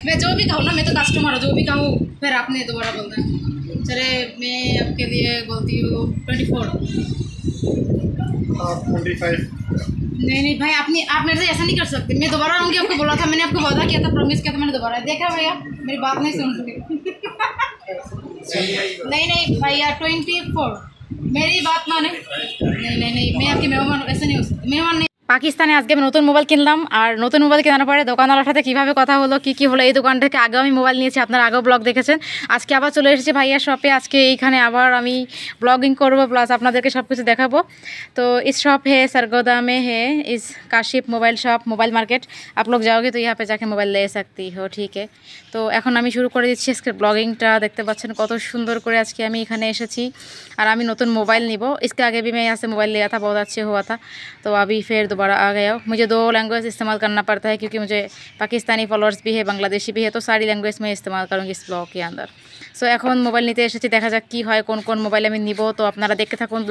मैं जो भी कहूँ ना, मैं तो कस्टमर हूँ, जो भी कहूँ फिर आपने दोबारा बोलना है। चले मैं आपके लिए बोलती हूँ 24। 25। नहीं भाई, आप मेरे से ऐसा नहीं कर सकते। मैं दोबारा आऊँगी, आपको बोला था, मैंने आपको वादा किया था, प्रॉमिस किया था, मैंने दोबारा देखा भैया, मेरी बात नहीं सुन रही। नहीं भैया 24, मेरी बात माने। नहीं मैं आपकी मेहमान ऐसे नहीं हो सकती, मेहमान नहीं। পাকিস্তানে আজকে আমি নতুন মোবাইল কিনলাম, আর নতুন মোবাইল কেনার পরে দোকানওয়ালার সাথে কীভাবে কথা হলো, কী হলো, এই দোকান থেকে আগেও আমি মোবাইল নিয়েছি, আপনারা আগেও ব্লগ দেখেছেন। আজকে আবার চলে এসেছি ভাইয়ার শপে। আজকে এইখানে আবার আমি ব্লগিং করব, প্লাস আপনাদেরকে সব কিছু দেখাবো। তো इस शॉप है सरगोदा में है, इस Kashif mobile shop, mobile market. आप लोग जाओगे तो यहाँ पे जाके मोबाइल ले सकती हो, ठीक है। তো এখন আমি শুরু করে দিচ্ছি আজকে ব্লগিংটা। দেখতে পাচ্ছেন কত সুন্দর করে আজকে আমি এখানে এসেছি, আর আমি নতুন মোবাইল নিব। इसके आगे भी मैं यहाँ से मोबाइल लिया था, बहुत अच्छे हुआ था। तो अभी फिर दोबारा आ गया। मुझे 2 लैंग्वेज इस्तेमाल करना पड़ता है, क्योंकि मुझे पाकिस्तानी फॉलोअर्स भी है, बांग्लादेशी भी है, तो सारी लैंग्वेज मैं इस्तेमाल करूँगी इस ब्लॉग के अंदर। सो এখন মোবাইল নিতে এসেছি, দেখা যাক কী হয়, কোন কোন মোবাইল আমি নিব। তো আপনারা দেখতে থাকুন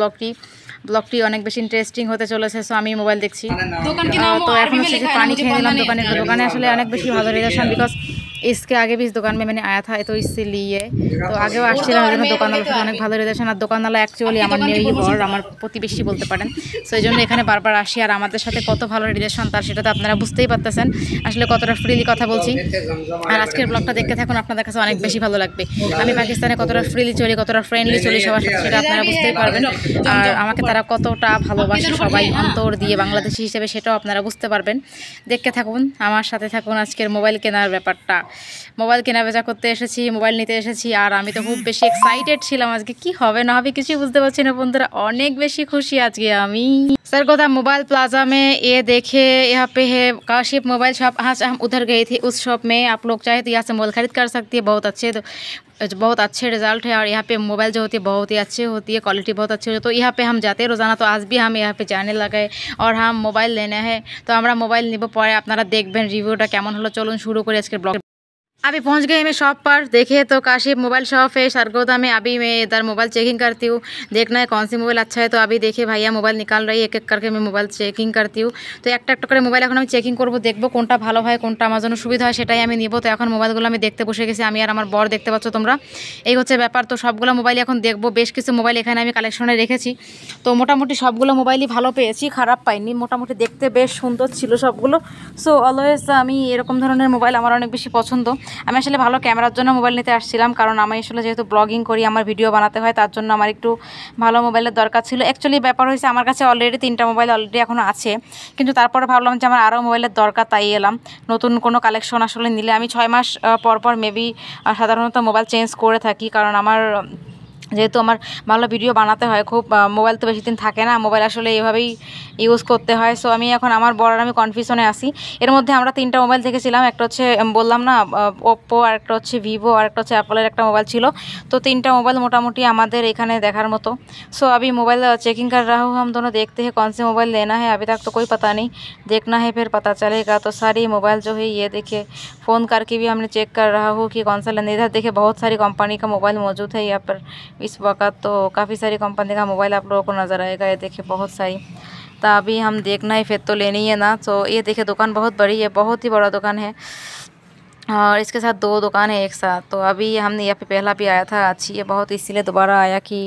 ব্লগটি অনেক বেশি ইন্টারেস্টিং হতে চলেছে। সো আমি মোবাইল দেখছি। তো এখন হচ্ছে পানি খেয়ে নিলাম দোকানে আসলে অনেক বেশি ভালো রিলেশন, বিকজ इसके आगे भी इस दुकान में मैंने आया था, तो इसीलिए तो आगे আসছিলাম ওই জন্য দোকানওয়ালার সাথে অনেক ভালো রিলেশন। আর দোকানওয়ালা অ্যাকচুয়ালি আমার নিয়েই ঘর, আমার প্রতিবেশী বলতে পারেন। সো এই জন্য এখানে বারবার আসি, আর আমাদের সাথে কত ভালো রিলেশন তার সেটা তো আপনারা বুঝতেই পারতেছেন আসলে কতটা ফ্রিলি কথা বলছি। আর আজকের ব্লগটা দেখতে থাকুন, আপনাদের কাছে অনেক বেশি ভালো লাগবে। আমি পাকিস্তানে কতটা ফ্রিলি চলি, কতটা ফ্রেন্ডলি চলি সবার সাথে, সেটা আপনারা বুঝতেই পারবেন। আর আমাকে তারা কতটা ভালোবাসে সবাই অন্তর দিয়ে, বাংলাদেশি হিসেবে, সেটাও আপনারা বুঝতে পারবেন। দেখতে থাকুন, আমার সাথে থাকুন। আজকের মোবাইল কেনার ব্যাপারটা, মোবাইল কেনা বেচা করতে এসেছি, মোবাইল নিতে এসেছি, আর আমি তো খুব বেশি এক্সাইটেড ছিলাম। আজকে কি হবে না হবে কিছুই বুঝতে পারছি না বন্ধুরা, অনেক বেশি খুশি আজকে আমি। सरगोदा मोबाइल प्लाजा में ये देखे, यहाँ पे है काशिफ मोबाइल शॉप। हाँ, हम उधर गए थे उस शॉप में। आप लोग चाहे तो यहाँ से मोबाइल खरीद कर सकती है, बहुत अच्छे रिजल्ट है। और यहाँ पे मोबाइल जो होती है बहुत ही अच्छी होती है, क्वालिटी बहुत अच्छी होती है। तो यहाँ पे हम जाते हैं रोज़ाना, तो आज भी हम यहाँ पे जाने लगे और हम मोबाइल लेना है। तो আমরা মোবাইল নিব, পরে আপনারা দেখবেন রিভিউটা কেমন হলো। চলুন শুরু করি আজকের ব্লগ। अभी पहुंच गए मैं शॉप पर। देखिए तो काशिफ मोबाइल शॉप है सरगोदा में। अभी मैं इधर मोबाइल चेकिंग करती हूँ, देखना है कौन सी मोबाइल अच्छा है। तो अभी देखिए भैया मोबाइल निकाल रही है, एक एक करके मैं मोबाइल चेकिंग करती हूँ। तो একটা একটা করে মোবাইল এখন আমি চেকিং করবো, দেখবো কোনটা ভালো হয়, কোনটা আমার জন্য সুবিধা হয়, সেটাই আমি নিব। তো এখন মোবাইলগুলো আমি দেখতে বসে গেছি, আমি আর আমার বর, দেখতে পাচ্ছ তোমরা। এই হচ্ছে ব্যাপার। তো সবগুলো মোবাইল এখন দেখবো, বেশ কিছু মোবাইল এখানে আমি কালেকশনে রেখেছি। তো মোটামুটি সবগুলো মোবাইলই ভালো পেয়েছি, খারাপ পাইনি। মোটামুটি দেখতে বেশ সুন্দর ছিল সবগুলো। সো অলওয়েজ আমি এরকম ধরনের মোবাইল আমার অনেক বেশি পছন্দ। আমি আসলে ভালো ক্যামেরার জন্য মোবাইল নিতে আসছিলাম, কারণ আমি আসলে যেহেতু ব্লগিং করি, আমার ভিডিও বানাতে হয়, তার জন্য আমার একটু ভালো মোবাইলের দরকার ছিল। অ্যাকচুয়ালি ব্যাপার হয়েছে, আমার কাছে অলরেডি 3টা মোবাইল অলরেডি এখনও আছে, কিন্তু তারপরে ভাবলাম যে আমার আরও মোবাইলের দরকার, তাই এলাম। নতুন কোনো কালেকশন আসলে নিলে আমি 6 মাস পর মেবি সাধারণত মোবাইল চেঞ্জ করে থাকি, কারণ আমার যেহেতু আমার ভালো ভিডিও বানাতে হয়, খুব মোবাইল তো বেশি দিন থাকে না, মোবাইল আসলে এইভাবেই ইউজ করতে হয়। সো আমি এখন আমার বড় আমি কনফিউশনে আসি। এর মধ্যে আমরা 3টা মোবাইল দেখেছিলাম, একটা হচ্ছে বললাম না ওপ্পো, আর একটা হচ্ছে ভিভো, আর একটা হচ্ছে অ্যাপলের একটা মোবাইল ছিল। তো 3টা মোবাইল মোটামুটি আমাদের এখানে দেখার মতো। सो अभी मोबाइल चेकिंग कर रहा हूँ, हम दोनों देखते हैं कौन से मोबाइल लेना है। अभी तक तो कोई पता नहीं, देखना है फिर पता चलेगा। तो सारी मोबाइल जो है ये देखिए, फ़ोन करके भी हमने चेक कर रहा हूँ कि कौन सा लेना। इधर देखिए बहुत सारी कंपनी का मोबाइल मौजूद है यहाँ पर इस वक्त। तो काफ़ी सारी कंपनी का मोबाइल आप लोगों को नज़र आएगा, ये देखिए बहुत सारी। तो अभी हम देखना है, फिर तो लेनी है ना। तो ये देखिए दुकान बहुत बड़ी है, बहुत ही बड़ा दुकान है, और इसके साथ 2 दुकान है एक साथ। तो अभी हमने यहाँ पे पहला भी आया था, अच्छी है बहुत, इसीलिए दोबारा आया कि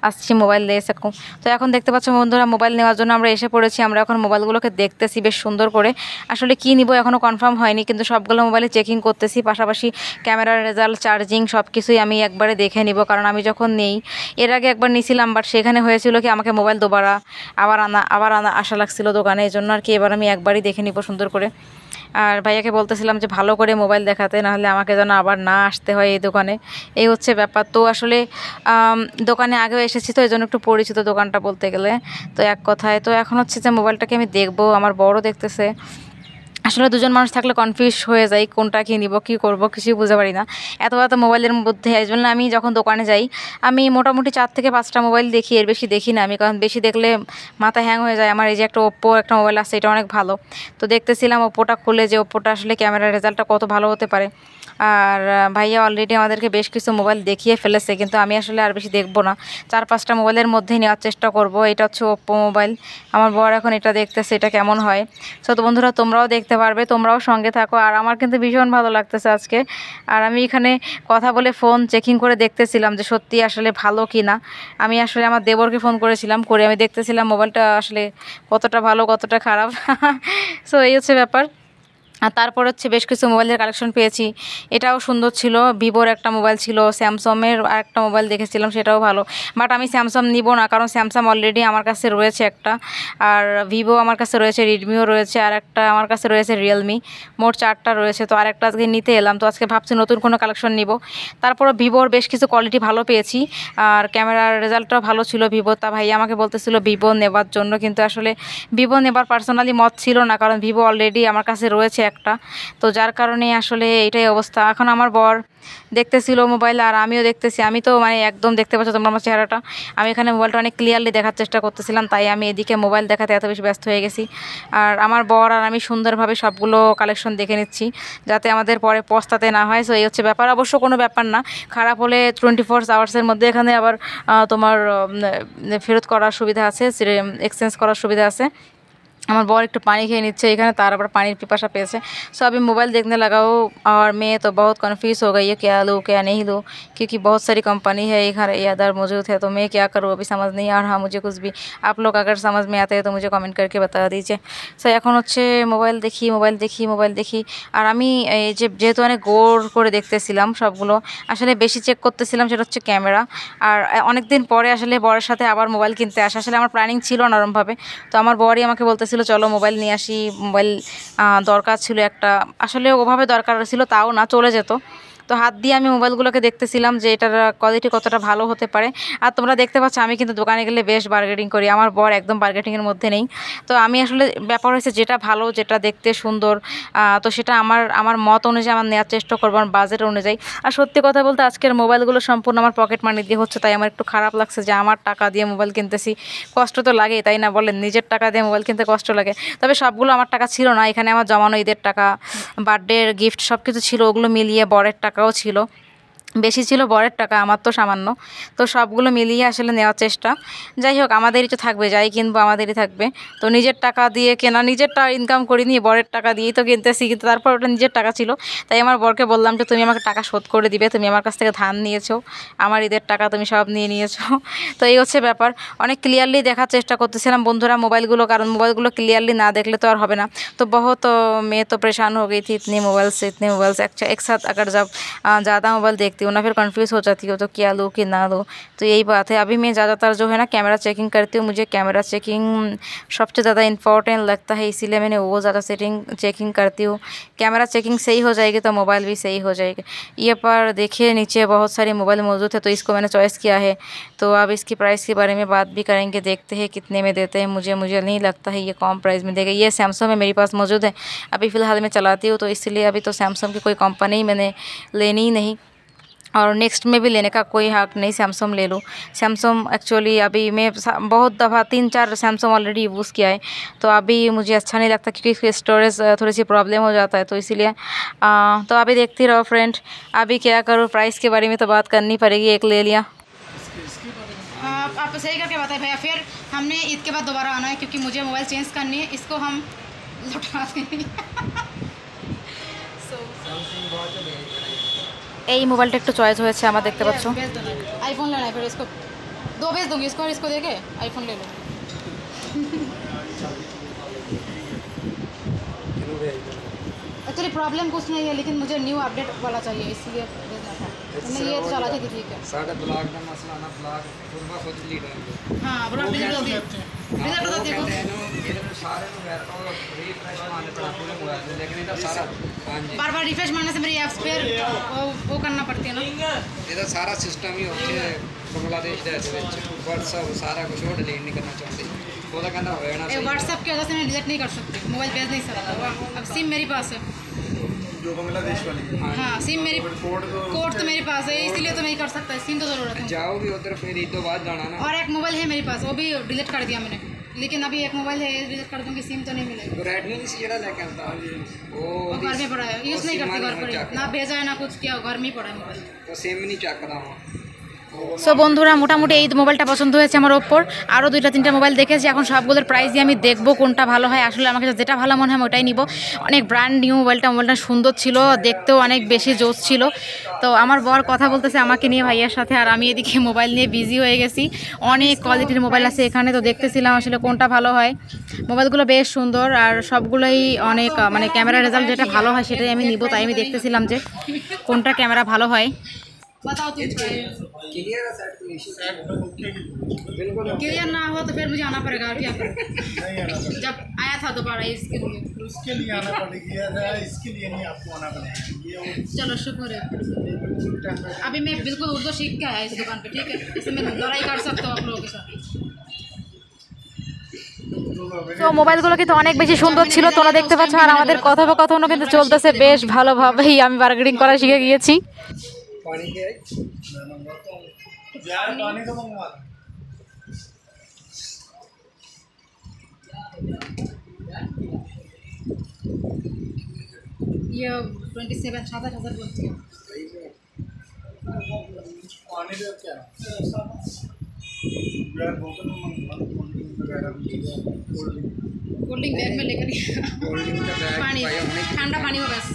আসছি মোবাইল নিয়ে सकूँ। তো এখন দেখতে পাচ্ছ বন্ধুরা, মোবাইল নেওয়ার জন্য আমরা এসে পড়েছি। আমরা এখন মোবাইলগুলোকে দেখতেছি বেশ সুন্দর করে। আসলে কি নিব এখনও কনফার্ম হয়নি, কিন্তু সবগুলো মোবাইলে চেকিং করতেছি, পাশাপাশি ক্যামেরার রেজাল্ট, চার্জিং সব কিছুই আমি একবারে দেখে নিব। কারণ আমি যখন নেই, এর আগে একবার নিয়েছিলাম, বাট সেখানে হয়েছিল কি আমাকে মোবাইল দুবারা আবার আনা আশা লাগছিল দোকানে, এই জন্য আর কি এবার আমি একবারই দেখে নিব সুন্দর করে। আর ভাইয়াকে বলতেছিলাম যে ভালো করে মোবাইল দেখাতে, নাহলে আমাকে যেন আবার না আসতে হয় এই দোকানে, এই হচ্ছে ব্যাপার। তো আসলে দোকানে আগেও এসেছি, তো এই জন্য একটু পরিচিত দোকানটা বলতে গেলে। তো এক কথায় তো এখন হচ্ছে যে মোবাইলটাকে আমি দেখবো, আমার বড় দেখতেছে। আসলে দুজন মানুষ থাকলে কনফিউজ হয়ে যাই, কোনটা কী নিব, কী করব, কিছুই বুঝতে পারি না এত মোবাইলের মধ্যে। এই জন্য আমি যখন দোকানে যাই, আমি মোটামুটি 4 থেকে 5টা মোবাইল দেখি, এর বেশি দেখি না আমি, কারণ বেশি দেখলে মাথা হ্যাং হয়ে যায় আমার। এই যে একটা ওপ্পো একটা মোবাইল আছে, এটা অনেক ভালো। তো দেখতেছিলাম ওপ্পোটা খুলে যে ওপ্পোটা আসলে ক্যামেরার রেজাল্টটা কত ভালো হতে পারে। আর ভাইয়া অলরেডি আমাদেরকে বেশ কিছু মোবাইল দেখিয়ে ফেলেছে, কিন্তু আমি আসলে আর বেশি দেখবো না, 4-5টা মোবাইলের মধ্যেই নেওয়ার চেষ্টা করব। এটা হচ্ছে ওপ্পো মোবাইল, আমার বর এখন এটা দেখতেছে এটা কেমন হয়। সো তো বন্ধুরা তোমরাও দেখতে পারবে। তোমরাও সঙ্গে থাকো। আর আমার কিন্তু ভীষণ ভালো লাগতেছে আজকে। আর আমি এখানে কথা বলে ফোন চেকিং করে দেখতেছিলাম যে সত্যি আসলে ভালো কি না। আমি আসলে আমার দেবরকে ফোন করেছিলাম, করে আমি দেখতেছিলাম মোবাইলটা আসলে কতটা ভালো কতটা খারাপ। সো এই হচ্ছে ব্যাপার। আর তারপর হচ্ছে বেশ কিছু মোবাইলের কালেকশন পেয়েছি, এটাও সুন্দর ছিল। ভিভোর একটা মোবাইল ছিল, স্যামসংয়ের আর একটা মোবাইল দেখেছিলাম, সেটাও ভালো। বাট আমি স্যামসাং নিব না, কারণ স্যামসাং অলরেডি আমার কাছে রয়েছে একটা, আর ভিভো আমার কাছে রয়েছে, রেডমিও রয়েছে, আর একটা আমার কাছে রয়েছে রিয়েলমি। মোট 4টা রয়েছে। তো আরেকটা আজকে নিতে এলাম, তো আজকে ভাবছি নতুন কোনো কালেকশন নিব। তারপরে ভিভোর বেশ কিছু কোয়ালিটি ভালো পেয়েছি, আর ক্যামেরার রেজাল্টটাও ভালো ছিল ভিভো। তা ভাই আমাকে বলতেছিল ভিভো নেবার জন্য, কিন্তু আসলে ভিভো নেবার পার্সোনালি মত ছিল না, কারণ ভিভো অলরেডি আমার কাছে রয়েছে একটা। তো যার কারণে আসলে এটাই অবস্থা। এখন আমার বর দেখতেছিল মোবাইল, আর আমিও দেখতেছি। আমি তো মানে একদম দেখতে পাচ্ছ তোমরা আমার চেহারাটা, আমি এখানে মোবাইলটা অনেক ক্লিয়ারলি দেখার চেষ্টা করতেছিলাম, তাই আমি এদিকে মোবাইল দেখাতে এত বেশি ব্যস্ত হয়ে গেছি। আর আমার বর আর আমি সুন্দরভাবে সবগুলো কালেকশন দেখে নিচ্ছি, যাতে আমাদের পরে পস্তাতে না হয়। সো এই হচ্ছে ব্যাপার। অবশ্য কোনো ব্যাপার না, খারাপ হলে 24 আওয়ার্সের মধ্যে এখানে আবার তোমার ফেরত করার সুবিধা আছে, এক্সচেঞ্জ করার সুবিধা আছে। আমার বর একটু पानी খেয়ে নিচ্ছে এখানে, তার আবার পানির পিপাসা পেয়েছে। सो अभी मोबाइल देखने लगा हूँ, और मैं तो बहुत कन्फ्यूज़ हो गई है क्या लूँ क्या नहीं लूँ, क्योंकि बहुत सारी कंपनी है इधर इधर मौजूद है। तो मैं क्या करूँ अभी समझ नहीं आ रहा मुझे कुछ भी। आप लोग अगर समझ में आते हैं तो मुझे कमेंट करके बता दीजिए। सो এখন হচ্ছে মোবাইল দেখি। আর আমি এই যেহেতু অনেক গোর করে দেখতেছিলাম সবগুলো, আসলে বেশি চেক করতেছিলাম সেটা হচ্ছে ক্যামেরা। আর অনেক দিন পরে আসলে বরের সাথে আবার মোবাইল কিনতে আসা, আসলে আমার প্ল্যানিং ছিল না ওরমভাবে। তো আমার বরই আমাকে বলতেছিল চলো মোবাইল নিয়ে আসি, মোবাইল দরকার ছিল একটা। আসলে ওভাবে দরকার ছিল তাও না, চলে যেত। তো হাত দিয়ে আমি মোবাইলগুলোকে দেখতেছিলাম যে এটার কোয়ালিটি কতটা ভালো হতে পারে। আর তোমরা দেখতে পাচ্ছ আমি কিন্তু দোকানে গেলে বেশ বার্গেনিং করি, আমার বর একদম বার্গেনিংয়ের মধ্যে নেই। তো আমি আসলে ব্যাপার হয়েছে যেটা ভালো, যেটা দেখতে সুন্দর, তো সেটা আমার মত অনুযায়ী আমার নেওয়ার চেষ্টা করবো, আমার বাজেট অনুযায়ী। আর সত্যি কথা বলতে আজকের মোবাইলগুলো সম্পূর্ণ আমার পকেট মানি দিয়ে হচ্ছে, তাই আমার একটু খারাপ লাগছে যে আমার টাকা দিয়ে মোবাইল কিনতেছি। কষ্ট তো লাগেই, তাই না বলেন? নিজের টাকা দিয়ে মোবাইল কিনতে কষ্ট লাগে। তবে সবগুলো আমার টাকা ছিল না, এখানে আমার জমানো ঈদের টাকা, বার্থডের গিফট সব কিছু ছিল, ওগুলো মিলিয়ে বরের টাকাও ছিল, বেশি ছিল বরের টাকা, আমার তো সামান্য। তো সবগুলো মিলিয়ে আসলে নেওয়ার চেষ্টা। যাই হোক, আমাদেরই তো থাকবে, যাই কিনবো আমাদেরই থাকবে। তো নিজের টাকা দিয়ে কেনা, নিজেরটা ইনকাম করিনি, বরের টাকা দিয়েই তো কিনতেছি, কিন্তু তারপর ওটা নিজের টাকা ছিল। তাই আমার বরকে বললাম যে তুমি আমাকে টাকা শোধ করে দিবে, তুমি আমার কাছ থেকে ধার নিয়েছো, আমার ঈদের টাকা তুমি সব নিয়ে নিয়েছো। তো এই হচ্ছে ব্যাপার। অনেক ক্লিয়ারলি দেখার চেষ্টা করতেছিলাম বন্ধুরা মোবাইলগুলো, কারণ মোবাইলগুলো ক্লিয়ারলি না দেখলে তো আর হবে না। तो बहुत मैं तो परेशान हो गई थी इतने मोबाइल से एक साथ अगर जब ज़्यादा मोबाइल देखती हूँ ना, फिर कंफ्यूज हो जाती हूँ तो क्या लूँ कि ना लूँ। तो यही बात है। अभी मैं ज़्यादातर जो है ना कैमरा चेकिंग करती हूँ, मुझे कैमरा चेकिंग सबसे ज़्यादा इंपॉर्टेंट लगता है, इसीलिए मैंने वो ज़्यादा चेकिंग करती हूँ। कैमरा चेकिंग सही हो जाएगी तो मोबाइल भी सही हो जाएगी। ये पर देखिए नीचे बहुत सारे मोबाइल मौजूद है, तो इसको मैंने चॉइस किया है। तो अब इसकी प्राइस के बारे में बात भी करेंगे, देखते हैं कितने में देते हैं। मुझे नहीं लगता है ये कम प्राइस में देगा। ये सैमसंग में मेरे पास मौजूद है, अभी फ़िलहाल मैं चलाती हूँ, तो इसलिए अभी तो सैमसंग की कोई कंपनी मैंने लेनी ही नहीं, और नेक्स्ट में भी लेने का कोई हक नहीं, सैमसंग ले लूँ। सैमसंग एक्चुअली अभी मैं बहुत दफ़ा 3-4 सैमसंग ऑलरेडी यूज़ किया है, तो अभी मुझे अच्छा नहीं लगता, क्योंकि इसकी स्टोरेज थोड़ी सी प्रॉब्लम हो जाता है, तो इसीलिए तो अभी देखती रहो फ्रेंड। अभी क्या करूँ, प्राइस के बारे में तो बात करनी पड़ेगी। एक ले लिया। आप सही करके बताए भैया, फिर हमने ईद के बाद दोबारा आना है, क्योंकि मुझे मोबाइल चेंज करनी है, इसको हम लौटा देंगे। এই মোবাইলটা একটু চয়েস হয়েছে আমার, দেখতে পাচ্ছ। आईफोन लेना है, फिर इसको 2 भेज दूंगी, इसको और इसको देके आईफोन ले लो। एक्चुअली प्रॉब्लम कुछ नहीं है, लेकिन मुझे न्यू अपडेट वाला चाहिए, इसलिए भेजना था। मैं ये तो चला थी, ठीक है। सारा ब्लॉग का मसला ना, ब्लॉग पूरा खुद लीड है। हां ब्रो, डिलीट हो गया, डिलीट हो देखो ये सारे नु यार तो रिफ्रेश मारने पड़ा पूरे मोबाइल में, लेकिन इधर सारा बार-बार रिफ्रेश मारने से मेरी ऐप्स पे वो करना पड़ती है ना। इधर सारा सिस्टम ही होके बांग्लादेश दे व्हाट्सएप सारा कुछ और डिलीट नहीं करना चाहते, वो तो कहना होगा ना। व्हाट्सएप की वजह से मैं डिलीट नहीं कर सकती, मोबाइल भेज नहीं सकता। अब सिम मेरे पास है, जो बांग्लादेश वाली। हाँ सिम मेरी कोड तो मेरे पास है, इसीलिए तो नहीं कर सकता, सिम तो ज़रूरत है। जाओगी उधर फिर ईद तो बाद जाना ना। और एक मोबाइल है मेरे पास, वो भी डिलीट कर दिया मैंने, लेकिन अभी एक मोबाइल है डिलीट कर दूँगी, सिम तो नहीं मिलेगी। तो रेडमी से जरा लेके आता वो घर में पड़ा है, यूज़ नहीं करती, घर पर ना भेजा है ना कुछ किया, घर में ही पड़ा है मोबाइल। तो सिम नहीं चेक करा वो সো বন্ধুরা মোটামুটি এই মোবাইলটা পছন্দ হয়েছে আমার ওপর। আরও 2-3টা মোবাইল দেখেছি, এখন সবগুলোর প্রাইস দিয়ে আমি দেখবো কোনটা ভালো হয়। আসলে আমাকে যেটা ভালো মনে হয় ওটাই নিব। অনেক ব্র্যান্ড নিউ মোবাইলটা সুন্দর ছিল, দেখতেও অনেক বেশি জোস ছিল। তো আমার বর কথা বলতেছে আমাকে নিয়ে ভাইয়ার সাথে, আর আমি এদিকে মোবাইল নিয়ে বিজি হয়ে গেছি। অনেক কোয়ালিটির মোবাইল আছে এখানে, তো দেখতেছিলাম আসলে কোনটা ভালো হয়। মোবাইলগুলো বেশ সুন্দর আর সবগুলোই অনেক মানে ক্যামেরা রেজাল্ট যেটা ভালো হয় সেটাই আমি নিব। তাই আমি দেখতেছিলাম যে কোনটা ক্যামেরা ভালো হয়। बताओ तुम क्लियर है सेट बिल्कुल क्लियर ना हो तो फिर मुझे आना पड़ेगा क्या करूं जब आया था दोबारा इसके लिए आना पड़ेगा इसके लिए नहीं आपको आना पड़ेगा चलो शुक्र है। अभी मैं बिल्कुल उर्दू सीख के आया इस दुकान पे, ठीक है, इससे मैं लड़ाई कर सकता हूँ आप लोगों के साथ। তো মোবাইলগুলো কিন্তু অনেক বেশি সুন্দর ছিল, তোমরা দেখতে পাচ্ছ। আর আমাদের কথোপকথনও কিন্তু চলতেছে বেশ ভালোভাবেই, আমি বার্গেনিং করা শিখে গিয়েছি। पानी के यार पानी तो मंगवा ये 27 7,000 बोलती है पानी दे क्या यार बोतल में मंगवा कोल्ड ड्रिंक बैग में लेकर पानी ठंडा पानी हो बस।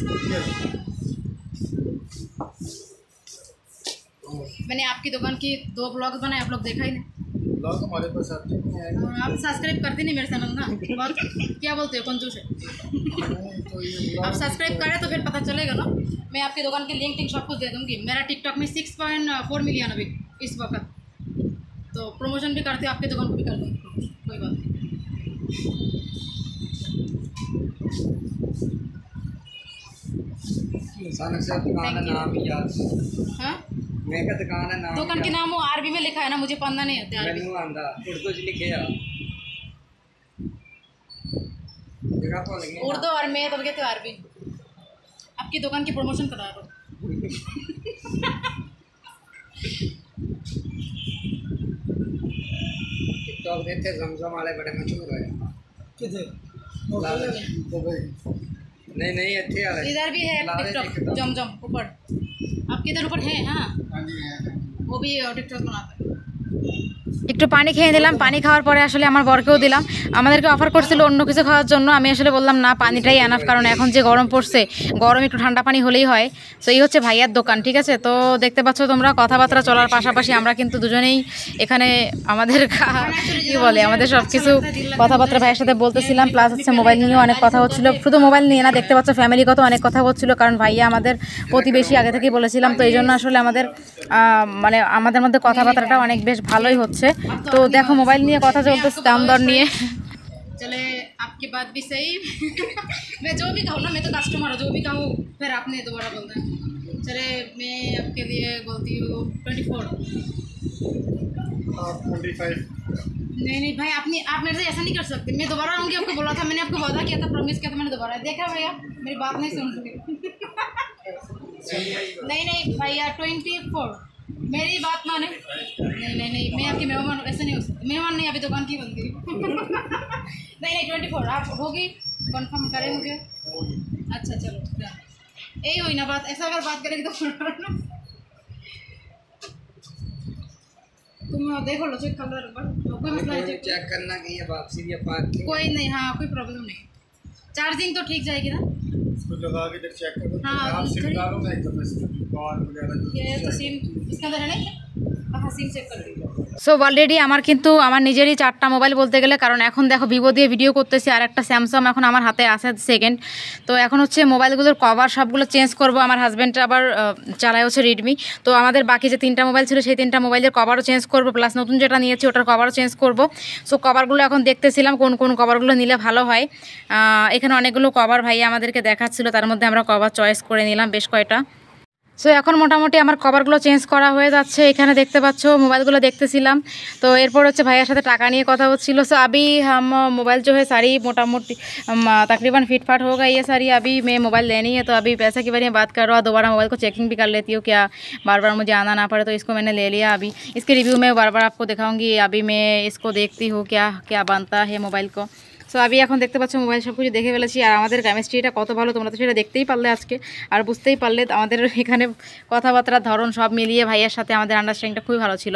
मैंने आपकी दुकान की 2 ब्लॉग बनाए, आप लोग देखा ही नहीं। ब्लॉग हमारे पास आते हैं, आप सब्सक्राइब करते नहीं मेरे चैनल ना, बहुत क्या बोलते हो कंजूस है। आप सब्सक्राइब करें तो फिर पता चलेगा ना। मैं आपकी दुकान की लिंक सब कुछ दे दूँगी। मेरा टिकटॉक में 6.4 मिलियन अभी इस वक्त, तो प्रमोशन भी करते आपकी दुकान को भी कर दूँगी, कोई बात नहीं। हाँ दुकान है नाम, दुकान के नाम वो आरबी में लिखा है ना, मुझे पढ़ना नहीं आता है, उर्दू से लिखे है उर्दू और मैं तो कहते अरबी। आपकी दुकान की प्रमोशन करा रहा हूँ। टिकटॉक देखते जमजम वाले बड़े मशहूर है किधर नहीं इधर भी है टिकटॉक जमजम ऊपर। आपके इधर ऊपर है? हाँ वो भी टिकटॉक बनाते हैं। একটু পানি খেয়ে নিলাম, পানি খাওয়ার পরে আসলে আমার বরকেও দিলাম। আমাদেরকে অফার করছিল অন্য কিছু খাওয়ার জন্য, আমি আসলে বললাম না, পানিটাই এনাফ, কারণ এখন যে গরম পড়ছে, গরম একটু ঠান্ডা পানি হলেই হয়। তো এই হচ্ছে ভাইয়ার দোকান, ঠিক আছে। তো দেখতে পাচ্ছ তোমরা কথাবার্তা চলার পাশাপাশি আমরা কিন্তু দুজনেই এখানে আমাদের কী বলে আমাদের সব কিছু কথাবার্তা ভাইয়ের সাথে বলতেছিলাম, প্লাস হচ্ছে মোবাইল নিয়েও অনেক কথা হচ্ছিলো। শুধু মোবাইল নিয়ে না, দেখতে পাচ্ছ ফ্যামিলিগত অনেক কথা হচ্ছিলো, কারণ ভাইয়া আমাদের প্রতিবেশী আগে থেকেই বলেছিলাম। তো এই জন্য আসলে আমাদের মানে আমাদের মধ্যে কথাবার্তাটা অনেক বেশ ভালোই হচ্ছে। तो देखो मोबाइल नहीं कथा चलते दाम दर नहीं चले आपकी बात भी सही मैं जो भी कहूँ ना, मैं तो कस्टमर हूँ, जो भी कहूँ फिर आपने दोबारा बोलना है। चले मैं आपके लिए बोलती हूँ 24। 25 नहीं भाई आप मेरे से ऐसा नहीं कर सकते। मैं दोबारा आऊँगी, आपको बोला था, मैंने आपको वादा किया था, प्रॉमिस किया था, मैंने दोबारा देखा भैया मेरी बात नहीं सुन रही। नहीं भैया 24 मेरी बात माने। नहीं मैं आपकी मेहमान ऐसे नहीं हो सकती, मेहमान नहीं, अभी दुकान की बनती नहीं 24 आप होगी, कंफर्म करें मुझे। अच्छा चलो यही हुई ना बात, ऐसा अगर बात करेगी तो तुम देखो लो चेक कलर कोई मसला नहीं, चेक करना कि ये वापसी भी कोई नहीं, हाँ कोई प्रॉब्लम नहीं। चार्जिंग तो ठीक जाएगी ना, इसको लगा के चेक करो। हाँ आप सिम डालो ना एकदम इसमें कॉल वगैरह, ये तो सिम इसका अंदर है ना, हाँ सिम चेक कर लीजिए। সো অলরেডি আমার কিন্তু আমার নিজেরই 4টা মোবাইল বলতে গেলে, কারণ এখন দেখো ভিভো দিয়ে ভিডিও করতেছি আর একটা স্যামসাং এখন আমার হাতে আছে সেকেন্ড। তো এখন হচ্ছে মোবাইলগুলোর কভার সবগুলো চেঞ্জ করব। আমার হাজব্যান্ড আবার চালায় হচ্ছে রেডমি, তো আমাদের বাকি যে 3টা মোবাইল ছিল সেই 3টা মোবাইলের কভারও চেঞ্জ করব, প্লাস নতুন যেটা নিয়েছি ওটার কভারও চেঞ্জ করব। সো কভারগুলো এখন দেখতেছিলাম কোন কোন কভারগুলো নিলে ভালো হয়। এখানে অনেকগুলো কভার ভাইয়া আমাদেরকে দেখাচ্ছিল, তার মধ্যে আমরা কভার চয়েস করে নিলাম বেশ কয়টা। সো এখন মোটামুটি আমার কভারগুলো চেঞ্জ করা হয়ে যাচ্ছে। এখানে দেখতে পাচ্ছ মোবাইলগুলো দেখতেছিলাম। তো এরপর হচ্ছে ভাইয়ের সাথে টাকা নিয়ে কথা হচ্ছিল। सो अभी हम मोबाइल जो है सारी मोटामोटी तकरीबन फिट फाट हो गई है सारी। अभी मैं मोबाइल लेनी है, तो अभी पैसे के बारे में बात कर रहा हूँ, दोबारा मोबाइल को चेकिंग भी कर लेती हूँ, क्या बार बार मुझे आना ना पड़े। तो इसको मैंने ले लिया। अभी इसके रिव्यू में बार बार आपको दिखाऊँगी। अभी मैं इसको देखती हूँ क्या क्या बनता है मोबाइल को। সো আমি এখন দেখতে পাচ্ছ মোবাইল সব কিছু দেখে ফেলেছি। আর আমাদের কেমিস্ট্রিটা কত ভালো তোমরা তো সেটা দেখতেই পারলে আজকে, আর বুঝতেই পারলে আমাদের এখানে কথাবার্তার ধরন সব মিলিয়ে ভাইয়ের সাথে আমাদের আন্ডারস্ট্যান্ডিংটা খুবই ভালো ছিল।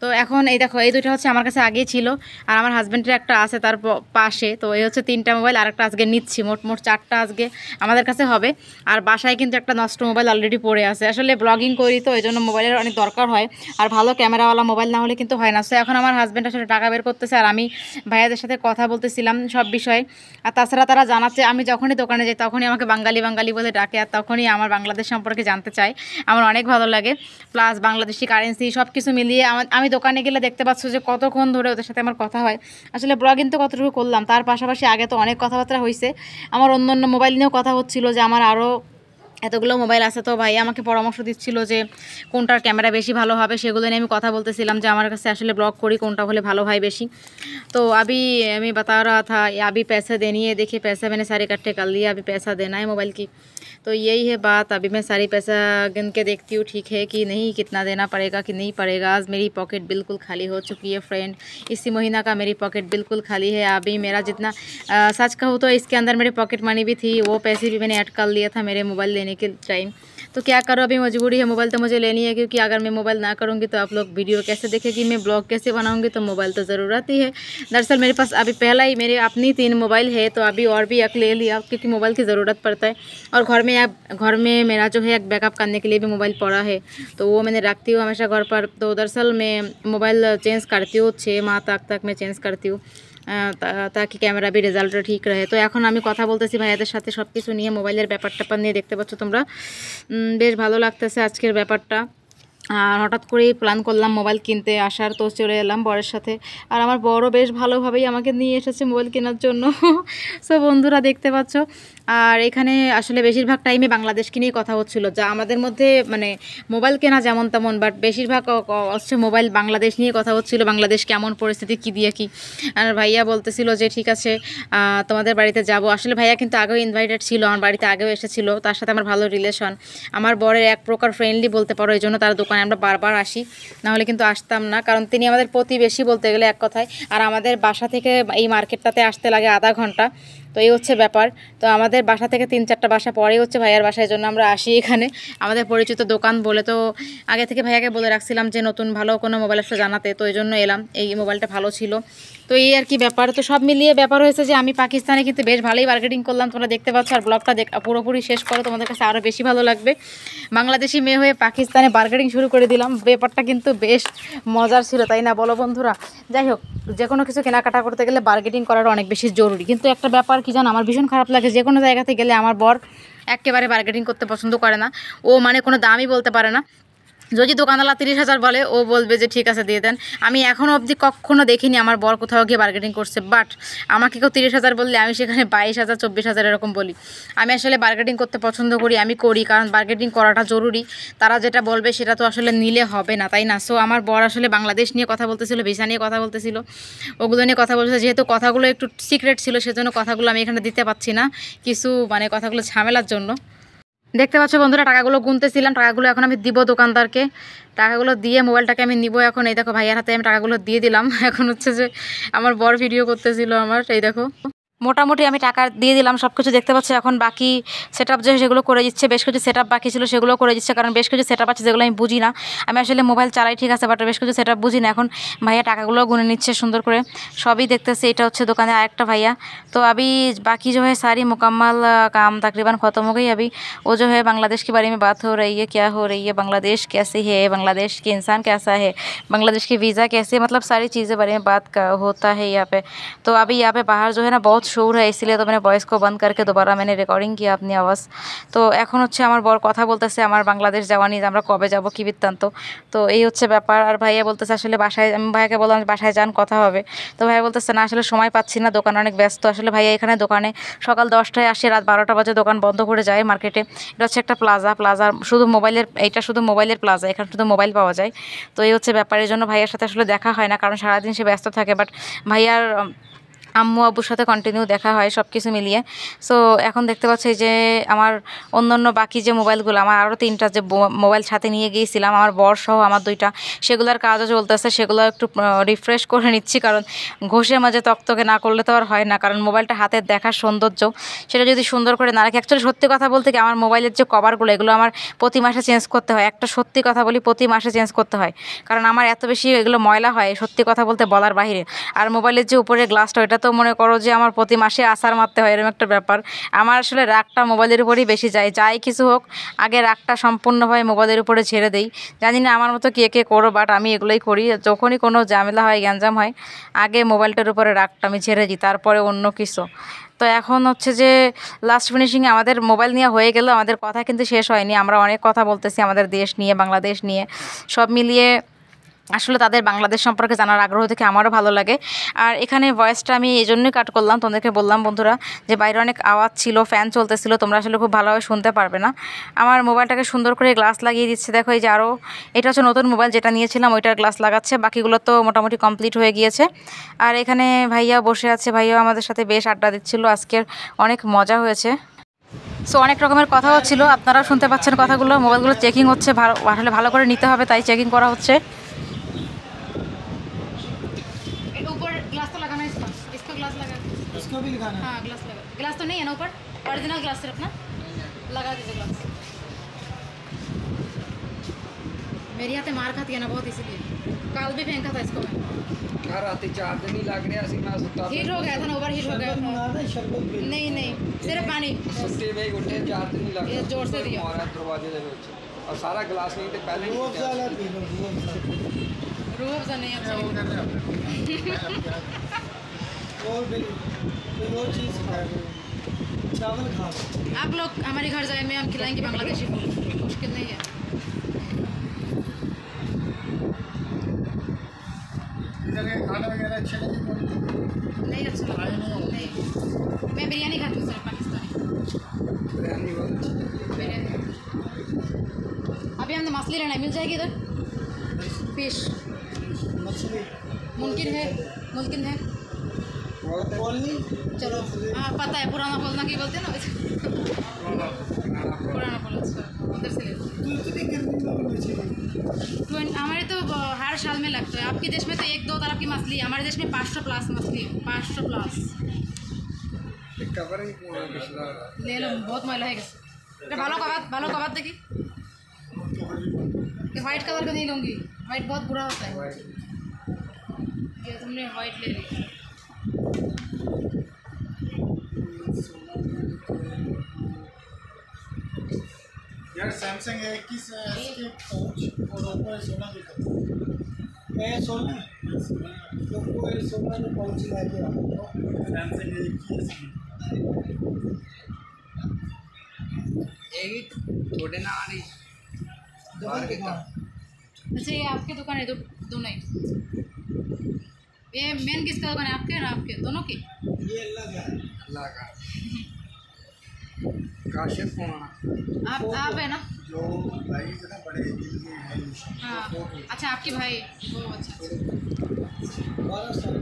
তো এখন এই দেখো এই দুইটা হচ্ছে আমার কাছে আগেই ছিল, আর আমার হাজব্যান্ডের একটা আছে তার পাশে। তো এই হচ্ছে 3টা মোবাইল, আর একটা আজকে নিচ্ছি, মোট 4টা আজকে আমাদের কাছে হবে। আর বাসায় কিন্তু একটা নষ্ট মোবাইল অলরেডি পড়ে আছে। আসলে ব্লগিং করি তো এই জন্য মোবাইলের অনেক দরকার হয়, আর ভালো ক্যামেরাওয়ালা মোবাইল না হলে কিন্তু হয় না। সো এখন আমার হাজব্যান্ড আসলে টাকা বের করতেছে, আর আমি ভাইয়াদের সাথে কথা বলতেছিলাম সব বিষয়ে। আর তাছাড়া তারা জানাচ্ছে আমি যখনই দোকানে যাই তখনই আমাকে বাঙালি বাঙালি বলে ডাকে, আর তখনই আমার বাংলাদেশ সম্পর্কে জানতে চায়। আমার অনেক ভালো লাগে। প্লাস বাংলাদেশি কারেন্সি সব কিছু মিলিয়ে আমি দোকানে গেলে দেখতে পাচ্ছ যে কতক্ষণ ধরে ওদের সাথে আমার কথা হয়। আসলে ব্লগিং তো কতটুকু করলাম, তার পাশাপাশি আগে তো অনেক কথাবার্তা হয়েছে। আমার অন্য অন্য মোবাইল নিয়েও কথা হচ্ছিল যে আমার আরও এতগুলো মোবাইল আছে। তো ভাই আমাকে পরামর্শ দিচ্ছিল যে কোনটার ক্যামেরা বেশি ভালো হবে, সেগুলো নিয়ে আমি কথা বলতেছিলাম যে আমার কাছে আসলে ব্লগ করি কোনটা হলে ভালো হয় বেশি। तो अभी मैं बता रहा था अभी पैसे देनी है, देखिए पैसे मैंने सारे इकट्ठे कर लिए, अभी पैसा देना है मोबाइल की। तो यही है बात, अभी मैं सारी पैसा गिन के देखती हूँ ठीक है कि नहीं, कितना देना पड़ेगा कि नहीं पड़ेगा। आज मेरी पॉकेट बिल्कुल खाली हो चुकी है फ्रेंड, इसी महीना का मेरी पॉकेट बिल्कुल खाली है। अभी मेरा जितना सच कहूँ तो इसके अंदर मेरी पॉकेट मनी भी थी, वो पैसे भी मैंने ऐड कर लिया था मेरे मोबाइल लेने के टाइम। तो क्या करो, अभी मजबूरी है, मोबाइल तो मुझे लेनी है, क्योंकि अगर मैं मोबाइल ना करूँगी तो आप लोग वीडियो कैसे देखेगी, मैं ब्लॉग कैसे बनाऊँगी। तो मोबाइल तो ज़रूरत ही है। दरअसल मेरे पास अभी पहला ही मेरे अपनी 3 मोबाइल है, तो अभी और भी एक ले लिया क्योंकि मोबाइल की ज़रूरत पड़ता है। और घर में मेरा जो है एक बैकअप करने के लिए भी मोबाइल पड़ा है, तो वो मैंने रखती हूँ हमेशा घर पर। तो दरअसल मैं मोबाइल चेंज करती हूँ 6 माह तक मैं चेंज करती हूँ, ताकि ক্যামেরা भी রেজাল্টটা ঠিক রহে। তো এখন আমি কথা বলতেছি ভাইয়াদের সাথে সব কিছু নিয়ে, মোবাইলের ব্যাপারটা নিয়ে। দেখতে পাচ্ছ তোমরা বেশ ভালো লাগতেছে আজকের ব্যাপারটা। আর হঠাৎ করেই প্ল্যান করলাম মোবাইল কিনতে আসার, তো চলে এলাম বরের সাথে। আর আমার বড়ও বেশ ভালোভাবেই আমাকে নিয়ে এসেছে মোবাইল কেনার জন্য। সো বন্ধুরা দেখতে পাচ্ছ, আর এখানে আসলে বেশিরভাগ টাইমে বাংলাদেশকে নিয়ে কথা হচ্ছিল, যা আমাদের মধ্যে মানে মোবাইল কেনা যেমন তেমন, বাট বেশিরভাগ হচ্ছে মোবাইল বাংলাদেশ নিয়ে কথা হচ্ছিল, বাংলাদেশ কেমন পরিস্থিতি, কী দিয়ে কী। আর ভাইয়া বলতেছিল যে ঠিক আছে তোমাদের বাড়িতে যাব। আসলে ভাইয়া কিন্তু আগেও ইনভাইটেড ছিল, আমার বাড়িতে আগেও এসেছিল, তার সাথে আমার ভালো রিলেশন, আমার বরের এক প্রকার ফ্রেন্ডলি বলতে পারো। এই জন্য তার দোকানে আমরা বারবার আসি, নাহলে কিন্তু আসতাম না, কারণ তিনি আমাদের প্রতিবেশী বলতে গেলে এক কথায়। আর আমাদের বাসা থেকে এই মার্কেটটাতে আসতে লাগে আধা ঘন্টা। তো এই হচ্ছে ব্যাপার। তো আমাদের বাসা থেকে 3-4টা বাসা পরেই হচ্ছে ভাইয়ার বাসায়, জন্য আমরা আসি এখানে। আমাদের পরিচিত দোকান বলে, তো আগে থেকে ভাইয়াকে বলে রাখছিলাম যে নতুন ভালো কোনো মোবাইল আসলে জানাতে, তো এই জন্য এলাম। এই মোবাইলটা ভালো ছিল, তো এই আর কি ব্যাপার। তো সব মিলিয়ে ব্যাপার হয়েছে যে আমি পাকিস্তানে কিন্তু বেশ ভালোই মার্কেটিং করলাম, তোমরা দেখতে পাচ্ছ। আর ব্লগটা পুরোপুরি শেষ করো, তোমাদের কাছে আরও বেশি ভালো লাগবে। বাংলাদেশি মেয়ে হয়ে পাকিস্তানে মার্কেটিং শুরু করে দিলাম, ব্যাপারটা কিন্তু বেশ মজার ছিল, তাই না বলো বন্ধুরা? যাই হোক, যে কোনো কিছু কেনাকাটা করতে গেলে বার্গেটিং করাটা অনেক বেশি জরুরি। কিন্তু একটা ব্যাপার কি জানো, আমার ভীষণ খারাপ লাগে, যে কোনো জায়গাতে গেলে আমার বর একেবারে বার্গেটিং করতে পছন্দ করে না। ও মানে কোনো দামই বলতে পারে না। যদি দোকানওয়ালা 30,000 বলে, ও বলবে যে ঠিক আছে দিয়ে দেন। আমি এখনও অবধি কখনো দেখিনি আমার বর কোথাও গিয়ে বার্গেটিং করছে। বাট আমাকে কেউ 30,000 বললে আমি সেখানে 22,000 24,000 এরকম বলি। আমি আসলে বার্গেটিং করতে পছন্দ করি, আমি করি, কারণ বার্গেটিং করাটা জরুরি। তারা যেটা বলবে সেটা তো আসলে নিলে হবে না, তাই না? সো আমার বর আসলে বাংলাদেশ নিয়ে কথা বলতেছিল, ভিসা নিয়ে কথা বলতেছিল, ওগুলো নিয়ে কথা বলতেছে। যেহেতু কথাগুলো একটু সিক্রেট ছিল, সেজন্য কথাগুলো আমি এখানে দিতে পারছি না, কিছু মানে কথাগুলো ঝামেলার জন্য। দেখতে পাচ্ছ বন্ধুরা, টাকাগুলো গুনতেছিলাম, টাকাগুলো এখন আমি দিব দোকানদারকে। টাকাগুলো দিয়ে মোবাইলটাকে আমি নিব এখন। এই দেখো ভাইয়ার হাতে আমি টাকাগুলো দিয়ে দিলাম। এখন হচ্ছে যে আমার বর ভিডিও করতেছিল আমার, এই দেখো মোটামুটি আমি টাকা দিয়ে দিলাম, সব কিছু দেখতে পাচ্ছি। এখন বাকি সেট আপ যে সেগুলো করে দিচ্ছে, বেশ কিছু সেট আপ বাকি ছিল সেগুলো করে দিচ্ছে, কারণ বেশ কিছু সেট আপ আছে যেগুলো আমি বুঝি না। আমি আসলে মোবাইল চালাই ঠিক আছে, বাট বেশ কিছু সেট আপ বুঝি না। এখন ভাইয়া টাকাগুলো গুনে নিচ্ছে সুন্দর করে, সবই দেখতেছে। এটা হচ্ছে দোকানে আরেকটা ভাইয়া। তো अभी बाकी जो है सारी मुकम्मल काम तकरीबन ख़त्म हो गई। अभी वो जो है बांग्लादेश के बारे में बात हो रही है, क्या हो रही है, बांग्लादेश कैसे है, बांग्लादेश के इंसान कैसा है, बांग्लादेश की वीज़ा कैसे, मतलब सारी चीज़ें बारे में बात होता है यहाँ पे। तो अभी यहाँ पे बाहर जो है ना बहुत शोर है, इसलिए तो मैंने वॉइस को बंद करके दोबारा मैंने रिकॉर्डिंग किया अपनी आवाज़। तो এখন হচ্ছে আমার বর কথা বলতেছে আমার বাংলাদেশ যাওয়া নিয়ে, আমরা কবে যাব কি বৃত্তান্ত। তো এই হচ্ছে ব্যাপার। আর ভাইয়া বলতেছে আসলে বাসায়, আমি ভাইয়াকে বললাম বাসায় যান কথা হবে। তো ভাইয়া বলতেছে না আসলে সময় পাচ্ছি না, দোকান অনেক ব্যস্ত। আসলে ভাইয়া এখানে দোকানে সকাল 10টায় আসে, রাত 12টা বাজে দোকান বন্ধ করে যায় মার্কেটে। এটা হচ্ছে একটা প্লাজা শুধু মোবাইলের, এইটা শুধু মোবাইলের প্লাজা, এখানে শুধু মোবাইল পাওয়া যায়। তো এই হচ্ছে ব্যাপারের জন্য ভাইয়ার সাথে আসলে দেখা হয় না, কারণ সারাদিন সে ব্যস্ত থাকে। বাট ভাইয়ার আম্মু আব্বুর সাথে কন্টিনিউ দেখা হয় সব কিছু মিলিয়ে। সো এখন দেখতে পাচ্ছি যে আমার অন্য বাকি যে মোবাইলগুলো, আমার আরও 3টা যে মোবাইল সাথে নিয়ে গিয়েছিলাম আমার বর সহ আমার 2টা, সেগুলোর কাজও চলতেছে। সেগুলো একটু রিফ্রেশ করে নিচ্ছি, কারণ ঘষে মাঝে তকতকে না করলে তো আর হয় না। কারণ মোবাইলটা হাতের দেখার সৌন্দর্য, সেটা যদি সুন্দর করে না রাখি। অ্যাকচুয়ালি সত্যি কথা বলতে কি, আমার মোবাইলের যে কভারগুলো এগুলো আমার প্রতি মাসে চেঞ্জ করতে হয়। একটা সত্যি কথা বলি, প্রতি মাসে চেঞ্জ করতে হয়, কারণ আমার এত বেশি এগুলো ময়লা হয় সত্যি কথা বলতে বলার বাহিরে। আর মোবাইলের যে উপরে গ্লাসটা, ওইটা তো মনে করো যে আমার প্রতি মাসে আসার মারতে হয়, এরকম একটা ব্যাপার। আমার আসলে রাগটা মোবাইলের উপরেই বেশি যায়, যাই কিছু হোক আগে রাগটা সম্পূর্ণভাবে মোবাইলের উপরে ছেড়ে দেই। জানি না আমার মতো কে করো, বাট আমি এগুলোই করি। যখনই কোনো ঝামেলা হয়, গ্যাঞ্জাম হয়, আগে মোবাইলটার উপরে রাগটা আমি ছেড়ে দিই, তারপরে অন্য কিছু। তো এখন হচ্ছে যে লাস্ট ফিনিশিংয়ে আমাদের মোবাইল নিয়ে হয়ে গেল। আমাদের কথা কিন্তু শেষ হয়নি, আমরা অনেক কথা বলতেছি আমাদের দেশ নিয়ে, বাংলাদেশ নিয়ে, সব মিলিয়ে আসলে তাদের বাংলাদেশ সম্পর্কে জানার আগ্রহ থেকে আমারও ভালো লাগে। আর এখানে ভয়েসটা আমি এই জন্যই কাট করলাম, তোমাদেরকে বললাম বন্ধুরা যে বাইরে অনেক আওয়াজ ছিল, ফ্যান চলতেছিল, তোমরা আসলে খুব ভালোভাবে শুনতে পারবে না। আমার মোবাইলটাকে সুন্দর করে গ্লাস লাগিয়ে দিচ্ছে, দেখো এই যে আরও, এটা হচ্ছে নতুন মোবাইল যেটা নিয়েছিলাম, ওইটার গ্লাস লাগাচ্ছে। বাকিগুলো তো মোটামুটি কমপ্লিট হয়ে গিয়েছে। আর এখানে ভাইয়া বসে আছে, ভাইয়াও আমাদের সাথে বেশ আড্ডা দিচ্ছিল, আজকের অনেক মজা হয়েছে। সো অনেক রকমের কথা হচ্ছিল, আপনারাও শুনতে পাচ্ছেন কথাগুলো। মোবাইলগুলো চেকিং হচ্ছে, আসলে ভালো করে নিতে হবে, তাই চেকিং করা হচ্ছে। इसको भी लगाना है। हाँ ग्लास लगा, ग्लास तो नहीं है ना ऊपर, ओरिजिनल ग्लास सिर्फ ना लगा दीजिए ग्लास। मेरी हाथे मार खाती है ना बहुत, इसीलिए काल भी फेंका था इसको मैं। घर आते 4 दिन ही लग रहा सी, मैं सुता हीट हो गया था ना, ओवर हीट हो गया था। नहीं नहीं सिर्फ पानी, सुते वे उठे 4 दिन ही लग ये जोर से दिया। हमारा दरवाजे दे विच और सारा गिलास नहीं ते पहले ही वो टूटा। वाला पी लो, वो रूह अफ़ज़ा नहीं अच्छा और भी कोई और चीज़ खा लो, चावल खा लो। आप लोग हमारे घर जाए में हम खिलाएंगे बांग्लादेशी फूड, मुश्किल नहीं है। इधर के खाना वगैरह अच्छे नहीं अच्छा लगता नहीं, मैं बिरयानी खाती हूँ सिर्फ पाकिस्तानी बिरयानी बहुत अच्छी है। बिरयानी। अभी हमने मछली लेना है, मिल जाएगी इधर फिश? मछली मुमकिन है, मुमकिन है। बोलनी चलो हाँ पता है, पुराना बोलना की बोलते हैं ना पुराना बोल। अच्छा इधर से ले लो। तो इतनी गर्मी में भी मछली हमारे तो हर साल में लगता है, आपके देश में तो 1-2 तरह की मछली है, हमारे देश में 500 प्लस मछली है, 500 प्लस। एक कवर ही पूरा पिछला ले लो, बहुत मैला है। भालो कबाब देखिए, वाइट कलर का नहीं लूँगी, वाइट बहुत बुरा होता है। ये तुमने वाइट ले ली। यार सैमसंग A21 के पाउच और ऊपर सोना भी था। मैं सोना तो कोई सोना में पाउच लेके आ सैमसंग A21 एक थोड़े ना आ रही बाहर के का। अच्छा ये आपकी दुकान है, दोनों ही? ये मेन किसका दुकान है, आपके ना आपके दोनों की? ये अल्लाह का काशिफ कौन आप है ना? जो भाई है ना बड़े दिल के हैं। हाँ अच्छा आपके भाई, वो अच्छा। 12 साल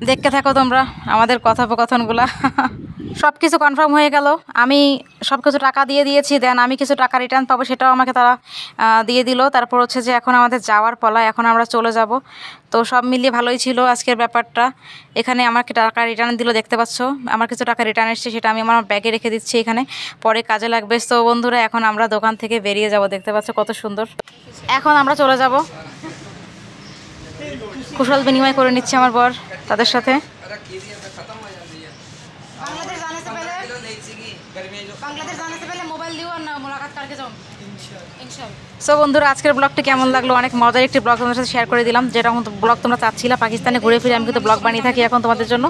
দেখতে থাকো তোমরা আমাদের কথোপকথনগুলা। সব কিছু কনফার্ম হয়ে গেল, আমি সব কিছু টাকা দিয়ে দিয়েছি, দেন আমি কিছু টাকা রিটার্ন পাবো, সেটাও আমাকে তারা দিয়ে দিল। তারপর হচ্ছে যে এখন আমাদের যাওয়ার পালা, এখন আমরা চলে যাব। তো সব মিলিয়ে ভালোই ছিল আজকের ব্যাপারটা। এখানে আমাকে টাকা রিটার্ন দিল, দেখতে পাচ্ছ আমার কিছু টাকা রিটার্ন এসছে, সেটা আমি আমার ব্যাগে রেখে দিচ্ছি, এখানে পরে কাজে লাগবে। তো বন্ধুরা এখন আমরা দোকান থেকে বেরিয়ে যাব, দেখতে পাচ্ছ কত সুন্দর। এখন আমরা চলে যাব, কুশল বিনিময় করে নিচ্ছে আমার বর তাদের সাথে। अरे की दिया तो खत्म हो जाती है। बांग्लादेश जाने से पहले, किलो ले सीगी गर्मी जो बांग्लादेश जाने से पहले मोबाइल दियो और ना मुलाकात करके जाऊँ इंशाल्लाह। सो বন্ধুরা আজকের ব্লগটি কেমন লাগলো, অনেক মজার একটি ব্লগ তোমাদের সাথে শেয়ার করে দিলাম, যেটা ব্লগ তোমরা চাচ্ছিলা পাকিস্তানে ঘুরে ফিরে আমি কিন্তু ব্লগ বানিয়ে থাকি এখন তোমাদের জন্য।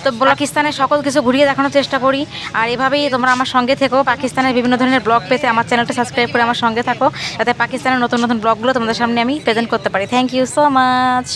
তো পাকিস্তানের সকল কিছু ঘুরিয়ে দেখানোর চেষ্টা করি, আর এভাবেই তোমরা আমার সঙ্গে থেকো, পাকিস্তানের বিভিন্ন ধরনের ব্লগ পেতে আমার চ্যানেলটা সাবস্ক্রাইব করে আমার সঙ্গে থাকো, যাতে পাকিস্তানের নতুন নতুন ব্লগগুলো তোমাদের সামনে আমি প্রেজেন্ট করতে পারি। Thank you so much.